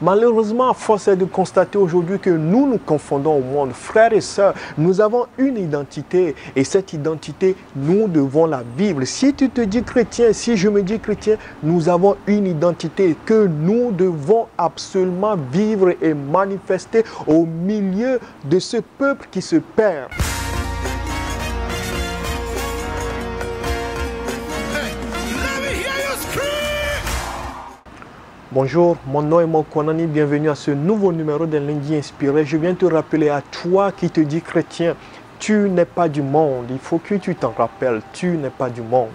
Malheureusement, force est de constater aujourd'hui que nous nous confondons au monde. Frères et sœurs, nous avons une identité et cette identité, nous devons la vivre. Si tu te dis chrétien, si je me dis chrétien, nous avons une identité que nous devons absolument vivre et manifester au milieu de ce peuple qui se perd. Bonjour, mon nom est Mokonani, bienvenue à ce nouveau numéro de Lundi Inspiré. Je viens te rappeler à toi qui te dis chrétien, tu n'es pas du monde. Il faut que tu t'en rappelles, tu n'es pas du monde.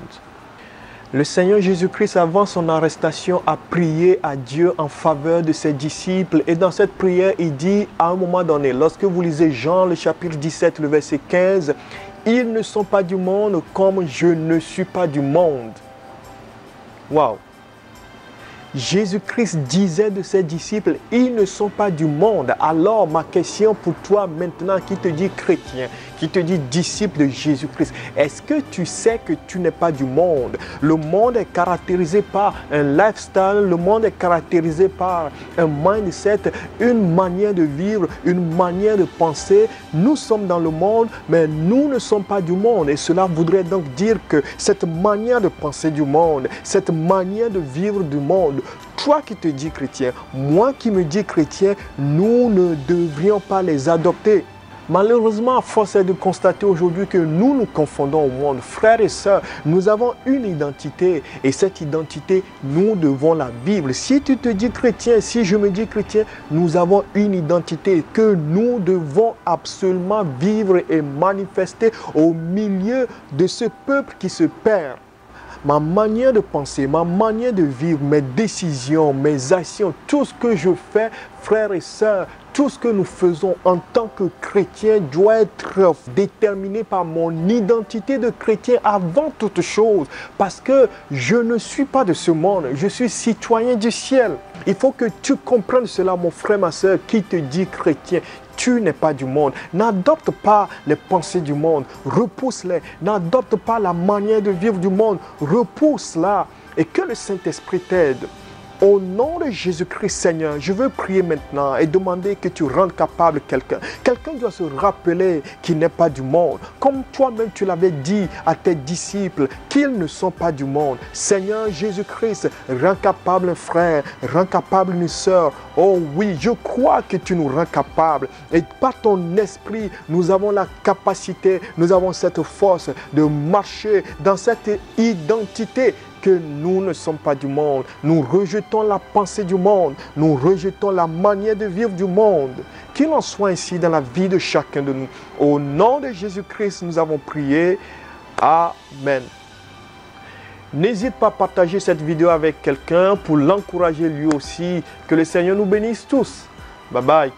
Le Seigneur Jésus-Christ, avant son arrestation, a prié à Dieu en faveur de ses disciples. Et dans cette prière, il dit à un moment donné, lorsque vous lisez Jean, le chapitre 17, le verset 15, « Ils ne sont pas du monde comme je ne suis pas du monde. » Waouh! Jésus-Christ disait de ses disciples, ils ne sont pas du monde. Alors ma question pour toi maintenant qui te dit chrétien, qui te dit disciple de Jésus-Christ, est-ce que tu sais que tu n'es pas du monde? Le monde est caractérisé par un lifestyle, le monde est caractérisé par un mindset, une manière de vivre, une manière de penser. Nous sommes dans le monde, mais nous ne sommes pas du monde. Et cela voudrait donc dire que cette manière de penser du monde, cette manière de vivre du monde, toi qui te dis chrétien, moi qui me dis chrétien, nous ne devrions pas les adopter. Malheureusement, force est de constater aujourd'hui que nous nous confondons au monde. Frères et sœurs, nous avons une identité et cette identité, nous devons la vivre. Si tu te dis chrétien, si je me dis chrétien, nous avons une identité que nous devons absolument vivre et manifester au milieu de ce peuple qui se perd. Ma manière de penser, ma manière de vivre, mes décisions, mes actions, tout ce que je fais, frères et sœurs, tout ce que nous faisons en tant que chrétien doit être déterminé par mon identité de chrétien avant toute chose. Parce que je ne suis pas de ce monde, je suis citoyen du ciel. Il faut que tu comprennes cela, mon frère, ma sœur, qui te dit chrétien. Tu n'es pas du monde. N'adopte pas les pensées du monde. Repousse-les. N'adopte pas la manière de vivre du monde. Repousse-la. Et que le Saint-Esprit t'aide. Au nom de Jésus-Christ, Seigneur, je veux prier maintenant et demander que tu rendes capable quelqu'un. Quelqu'un doit se rappeler qu'il n'est pas du monde. Comme toi-même tu l'avais dit à tes disciples, qu'ils ne sont pas du monde. Seigneur Jésus-Christ, rends capable un frère, rends capable une sœur. Oh oui, je crois que tu nous rends capable. Et par ton esprit, nous avons la capacité, nous avons cette force de marcher dans cette identité que nous ne sommes pas du monde. Nous rejetons la pensée du monde. Nous rejetons la manière de vivre du monde. Qu'il en soit ainsi dans la vie de chacun de nous. Au nom de Jésus-Christ, nous avons prié. Amen. N'hésite pas à partager cette vidéo avec quelqu'un pour l'encourager lui aussi. Que le Seigneur nous bénisse tous. Bye bye.